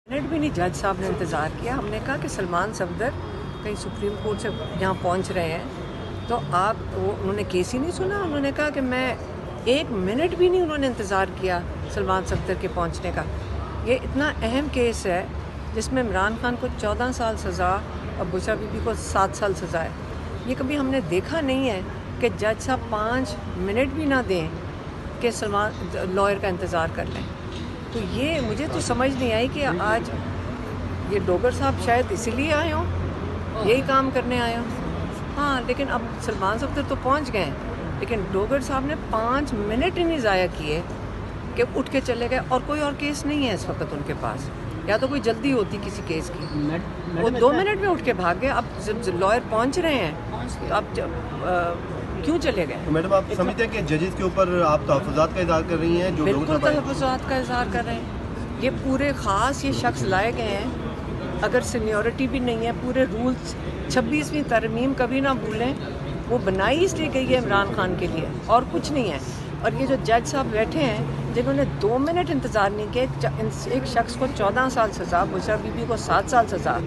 Minute भी नहीं जज साहब ने इंतज़ार किया। हमने कहा कि सलमान सफदर कहीं सुप्रीम कोर्ट से यहाँ पहुँच रहे हैं तो उन्होंने केस ही नहीं सुना। उन्होंने कहा कि मैं 1 मिनट भी नहीं उन्होंने इंतज़ार किया सलमान सफदर के पहुँचने का। ये इतना अहम केस है जिसमें इमरान खान को 14 साल सज़ा और बुशरा बीबी को 7 साल सज़ा है। ये कभी हमने देखा नहीं है कि जज साहब 5 मिनट भी ना दें कि सलमान लॉयर का इंतज़ार कर लें। तो ये मुझे तो समझ नहीं आई कि आज ये डोगर साहब शायद इसीलिए आए हों, यही काम करने आए हों। हाँ, लेकिन अब सलमान सफदर तो पहुंच गए, लेकिन डोगर साहब ने 5 मिनट ही नहीं ज़ाया किए कि उठ के चले गए। और कोई और केस नहीं है इस वक्त उनके पास, या तो कोई जल्दी होती किसी केस की। वो 2 मिनट में उठ के भाग गए। अब जब लॉयर पहुंच रहे हैं तो अब क्यों चले गए? तो मैडम आप समझते हैं कि जजेस के ऊपर आप तहफ़्फ़ुज़ात का इज़हार कर रही हैं? जो बिल्कुल तहफ़्फ़ुज़ात का इज़हार कर रहे हैं। ये पूरे ख़ास ये शख्स लाए गए हैं, अगर सीनियरिटी भी नहीं है, पूरे रूल्स 26वीं तरमीम कभी ना भूलें, वो बनाई इसलिए गई है इमरान खान के लिए और कुछ नहीं है। और ये जो जज साहब बैठे हैं जिन्होंने 2 मिनट इंतज़ार नहीं किया, एक शख्स को 14 साल सज़ा, बुशरा बीबी को 7 साल सज़ा,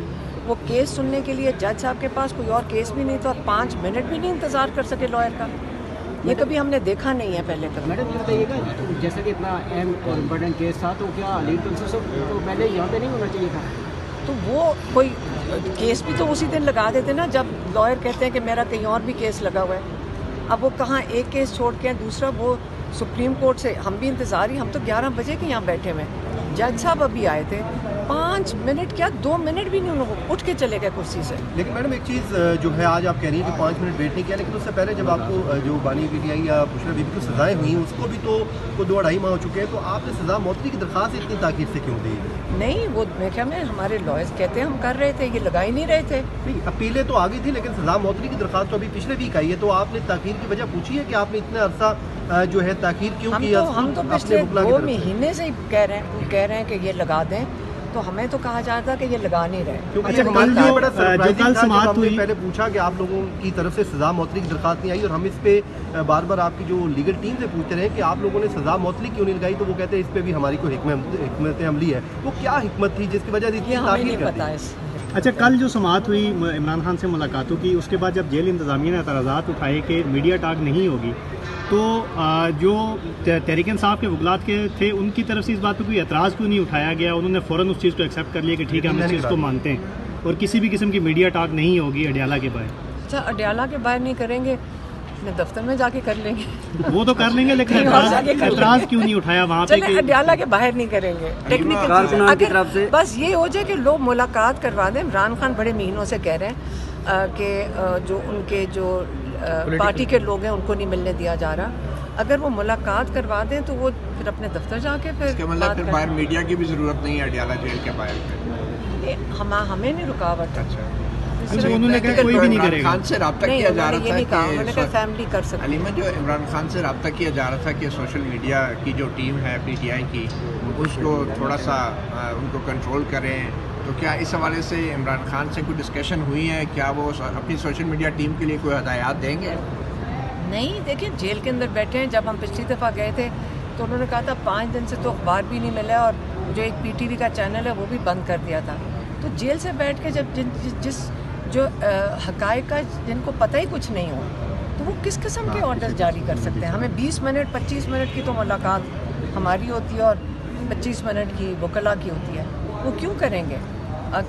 वो केस सुनने के लिए जज साहब के पास कोई और केस भी नहीं था और 5 मिनट भी नहीं इंतज़ार कर सके लॉयर का। ये कभी हमने देखा नहीं है पहले कभी। मैडम ये बताइएगा, जैसे कि इतना अहम और इम्पोर्टेंट केस था, तो क्या लीड काउंसिल तो पहले यहाँ पे नहीं होना चाहिए था? तो वो कोई केस भी तो उसी दिन लगा देते ना जब लॉयर कहते हैं कि मेरा कहीं और भी केस लगा हुआ है। अब वो कहाँ एक केस छोड़ के दूसरा, वो सुप्रीम कोर्ट से हम भी इंतज़ार ही, हम तो 11 बजे के यहाँ बैठे हुए हैं। जज साहब अभी आए थे, 5 मिनट क्या 2 मिनट भी नहीं, उन्होंने उठ के चले गए कुर्सी से। लेकिन मैडम एक चीज़ जो है, आज आप कह रही हैं कि 5 मिनट वेट नहीं किया, लेकिन उससे पहले जब आपको जो बानी पीटीआई या बुशरा बीबी की सज़ाएँ हुई, उसको भी तो 2-2.5 माह हो चुके हैं, तो आपने सज़ा मौतरी की दरख्वास्त इतनी ताकीद से क्यों दी? नहीं, वो मैं क्या, मैं हमारे लॉयर्स कहते हैं हम कर रहे थे, ये लगा ही नहीं रहे थे। नहीं, अपीलें तो आ गई थी, लेकिन सज़ा मौतरी की दरख्वास्त तो अभी पिछले वीक आई है, तो आपने ताकीर की वजह पूछी है कि आपने इतना अरसा जो है ताकीर क्यों की? हम तो पिछले 2 महीने से ही कह रहे हैं कि ये लगा दें, तो हमें तो कहा जा रहा था कि ये लगा नहीं रहे। अच्छा, कल समाअत हुई, पहले पूछा कि आप लोगों की तरफ से सज़ा मौतरी की दरख्वास्त नहीं आई, और हम इस पे बार बार आपकी जो लीगल टीम से पूछ रहे हैं कि आप लोगों ने सज़ा मौतरी क्यों नहीं लगाई, तो वो कहते हैं इस पे भी हमारी कोई हिकमत अमली है। वो क्या हिकमत थी जिसकी वजह से इतनी ताकीर कर दी? अच्छा, कल जो समाअत हुई इमरान खान से मुलाकातों की, उसके बाद जब जेल इंतज़ामिया ने एतराज़ात उठाए कि मीडिया टॉक नहीं होगी, तो जो तहरीक इंसाफ के वकलात के थे उनकी तरफ से इस बात पर कोई एतराज़ क्यों नहीं उठाया गया? उन्होंने फ़ौरन उस चीज़ को एक्सेप्ट कर लिया कि ठीक है, हम इस चीज़ को मानते हैं और किसी भी किस्म की मीडिया टॉक नहीं होगी अडियाला के बाहर। अच्छा, अडियाला के बाहर नहीं करेंगे, अपने दफ्तर में जाके कर लेंगे। वो तो कर लेंगे, लेकिन एतराज़ क्यों नहीं उठाया वहाँ पे? अडियाला के बाहर नहीं करेंगे। टेक्निकल बस ये हो जाए कि लोग मुलाकात करवा दें। इमरान खान बड़े महीनों से कह रहे हैं कि जो उनके जो पार्टी के लोग हैं उनको नहीं मिलने दिया जा रहा। अगर वो मुलाकात करवा दें तो वो फिर अपने दफ्तर जाके फिर मतलब फिर बाहर मीडिया की भी जरूरत नहीं है अडियाला जेल के बाहर। हमें नहीं रुकावट। उन्होंने कहा कोई भी नहीं करेगा। खान से रब्ता किया जा रहा था कि फैमिली कर सकती है। अलीमा, जो इमरान खान से रब्ता किया जा रहा था कि सोशल मीडिया की जो टीम है पीटीआई की, उसको थोड़ा सा उनको कंट्रोल करें, तो क्या इस हवाले से इमरान खान से कोई डिस्कशन हुई है? क्या वो अपनी सोशल मीडिया टीम के लिए कोई हदायत देंगे? नहीं, देखिए जेल के अंदर बैठे हैं। जब हम पिछली दफ़ा गए थे तो उन्होंने कहा था 5 दिन से तो अखबार भी नहीं मिला, और जो एक पीटीवी का चैनल है वो भी बंद कर दिया था। तो जेल से बैठ के जब जिस जो हक़ाइक़ का जिनको पता ही कुछ नहीं हो, तो वो किस किस्म के ऑर्डर जारी कर सकते हैं? हमें 20 मिनट 25 मिनट की तो मुलाकात हमारी होती है और 25 मिनट की वकला की होती है। वो क्यों करेंगे?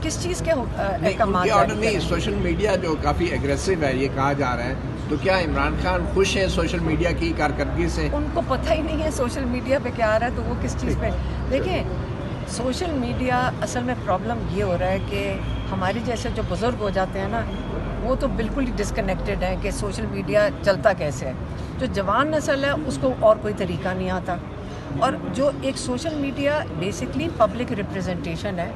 किस चीज़ के ऑर्डर नहीं? सोशल मीडिया जो काफ़ी एग्रेसिव है ये कहा जा रहा है, तो क्या इमरान खान खुश है सोशल मीडिया की कारकर्दगी से? उनको पता ही नहीं है सोशल मीडिया पे क्या आ रहा है, तो वो किस चीज़ पे देखें। सोशल मीडिया असल में प्रॉब्लम ये हो रहा है कि हमारे जैसे जो बुज़ुर्ग हो जाते हैं ना, वो तो बिल्कुल ही डिस्कनेक्टेड है कि सोशल मीडिया चलता कैसे है। जो जवान नस्ल है उसको और कोई तरीका नहीं आता, और जो एक social media basically public representation है,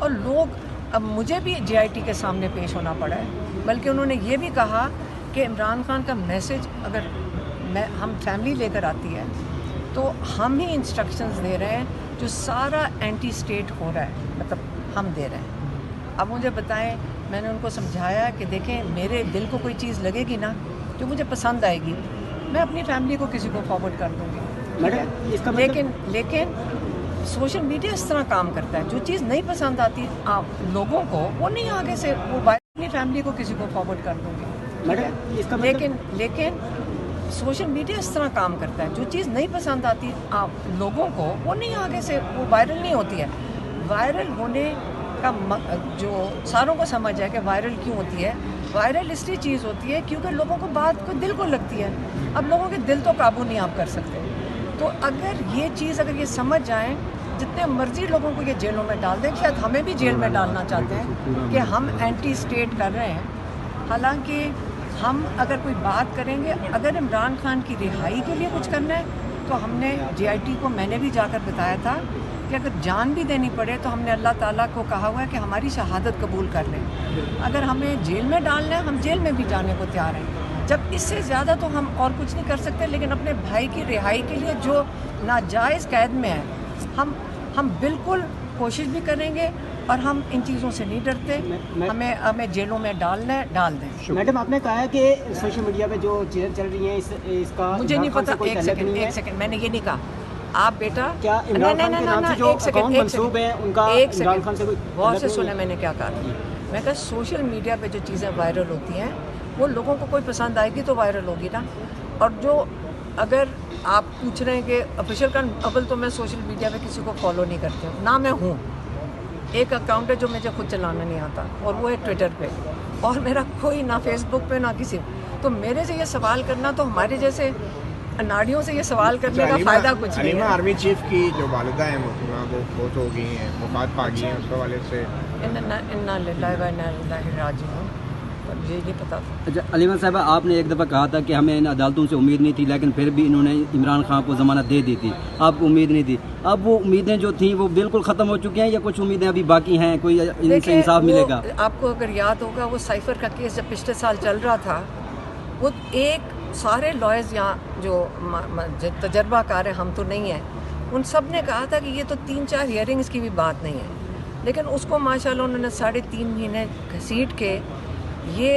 और लोग, अब मुझे भी जीआईटी के सामने पेश होना पड़ा है, बल्कि उन्होंने ये भी कहा कि इमरान खान का मैसेज अगर हम फैमिली लेकर आती है तो हम ही इंस्ट्रक्शंस दे रहे हैं, जो सारा एंटी स्टेट हो रहा है, मतलब हम दे रहे हैं। अब मुझे बताएं, मैंने उनको समझाया कि देखें, मेरे दिल को कोई चीज़ लगेगी ना जो मुझे पसंद आएगी, मैं अपनी फैमिली को किसी को फॉरवर्ड कर दूँगी, लेकिन सोशल मीडिया इस तरह काम करता है, जो चीज़ नहीं पसंद आती आप लोगों को, वो नहीं आगे से वो अपनी फैमिली को किसी को फॉरवर्ड कर दूँगी। मैडम इसका मतलब लेकिन सोशल मीडिया इस तरह काम करता है, जो चीज़ नहीं पसंद आती आप लोगों को, वो नहीं आगे से वो वायरल नहीं होती है। वायरल होने का जो सारों को समझ है कि वायरल क्यों होती है, वायरल इसलिए चीज़ होती है क्योंकि लोगों को बात को दिल को लगती है। अब लोगों के दिल तो काबू नहीं आप कर सकते। तो अगर ये चीज़ अगर ये समझ जाएं, जितने मर्जी लोगों को ये जेलों में डाल दें, शायद हमें भी जेल में डालना चाहते हैं कि हम एंटी स्टेट कर रहे हैं। हालांकि हम अगर कोई बात करेंगे, अगर इमरान खान की रिहाई के लिए कुछ करना है तो हमने JIT को मैंने भी जाकर बताया था कि अगर जान भी देनी पड़े तो हमने अल्लाह ताला को कहा हुआ है कि हमारी शहादत कबूल कर लें। अगर हमें जेल में डालना है हम जेल में भी जाने को तैयार हैं। जब इससे ज़्यादा तो हम और कुछ नहीं कर सकते, लेकिन अपने भाई की रिहाई के लिए जो नाजायज़ कैद में है हम बिल्कुल कोशिश भी करेंगे और हम इन चीज़ों से नहीं डरते। हमें जेलों में डालना है, डाल दें। मैडम आपने कहा है कि सोशल मीडिया पे जो चीज़ें चल रही हैं इसका मुझे नहीं पता। एक सेकंड मैंने ये नहीं कहा। आप बेटा क्या इमरान खान के नाम से जो अकाउंट मंसूब है उनका इमरान खान से कोई बहुत से सुने मैंने क्या कहा। मैं कहा सोशल मीडिया पे जो चीज़ें वायरल होती हैं वो लोगों को कोई पसंद आएगी तो वायरल होगी ना। और जो अगर आप पूछ रहे हैं कि ऑफिशियल का अव्वल तो मैं सोशल मीडिया पे किसी को फॉलो नहीं करती हूँ ना। मैं हूँ एक अकाउंट है जो मुझे खुद चलाना नहीं आता और वो है ट्विटर पे, और मेरा कोई ना फेसबुक पे ना किसी। तो मेरे से ये सवाल करना तो हमारे जैसे अनाड़ियों से ये सवाल करने का फ़ायदा कुछ नहीं है। आर्मी चीफ की जो वालिदा है वो बहुत हो गई हैं, वफात पा गई हैं, उसके वाले से इन्ना लिल्लाहि व इन्ना इलैहि राजिऊन। ये नहीं पता था। अच्छा अलीमन साहब, आपने एक दफ़ा कहा था कि हमें इन अदालतों से उम्मीद नहीं थी, लेकिन फिर भी इन्होंने इमरान खान को ज़मानत दे दी थी, आपको उम्मीद नहीं थी। अब वो उम्मीदें जो थी वो बिल्कुल ख़त्म हो चुकी हैं या कुछ उम्मीदें अभी बाकी हैं? कोई इनसे इंसाफ मिलेगा? आपको अगर याद होगा वो साइफर का केस जब पिछले साल चल रहा था, वो एक सारे लॉयर्स यहाँ जो तजर्बाकार हैं, हम तो नहीं हैं, उन सब ने कहा था कि ये तो 3-4 हियरिंग्स की भी बात नहीं है। लेकिन उसको माशाल्लाह उन्होंने 3.5 महीने घसीट के ये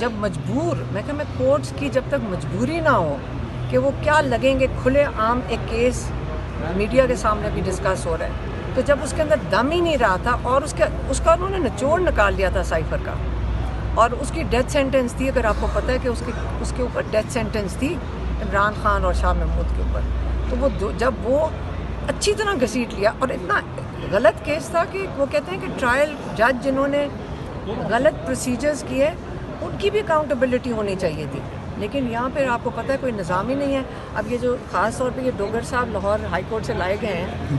जब मजबूर, मैं कहा मैं कोर्ट्स की जब तक मजबूरी ना हो कि वो क्या लगेंगे, खुले आम एक केस मीडिया के सामने भी डिस्कस हो रहा है, तो जब उसके अंदर दम ही नहीं रहा था और उसका उन्होंने निचोड़ निकाल लिया था साइफर का, और उसकी डेथ सेंटेंस थी। अगर आपको पता है कि उसके ऊपर डेथ सेंटेंस थी इमरान खान और शाह महमूद के ऊपर, तो वो जब वो अच्छी तरह घसीट लिया, और इतना गलत केस था कि वो कहते हैं कि ट्रायल जज जिन्होंने गलत प्रोसीजर्स किए उनकी भी अकाउंटेबिलिटी होनी चाहिए थी। लेकिन यहाँ पर आपको पता है कोई निज़ाम ही नहीं है। अब ये जो ख़ास तौर पे ये डोगर साहब लाहौर हाई कोर्ट से लाए गए हैं,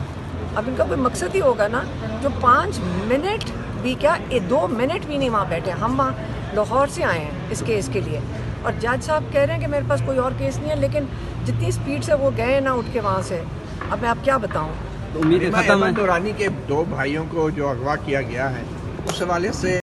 अब इनका कोई मकसद ही होगा ना, जो 5 मिनट भी क्या 2 मिनट भी नहीं वहाँ बैठे। हम वहाँ लाहौर से आए हैं इस केस के लिए, और जज साहब कह रहे हैं कि मेरे पास कोई और केस नहीं है, लेकिन जितनी स्पीड से वो गए ना उठ के वहाँ से, अब मैं आप क्या बताऊँ। तो उम्मीद खत्म है। दुरानी के 2 भाइयों को जो अगवा किया गया है उस हवाले से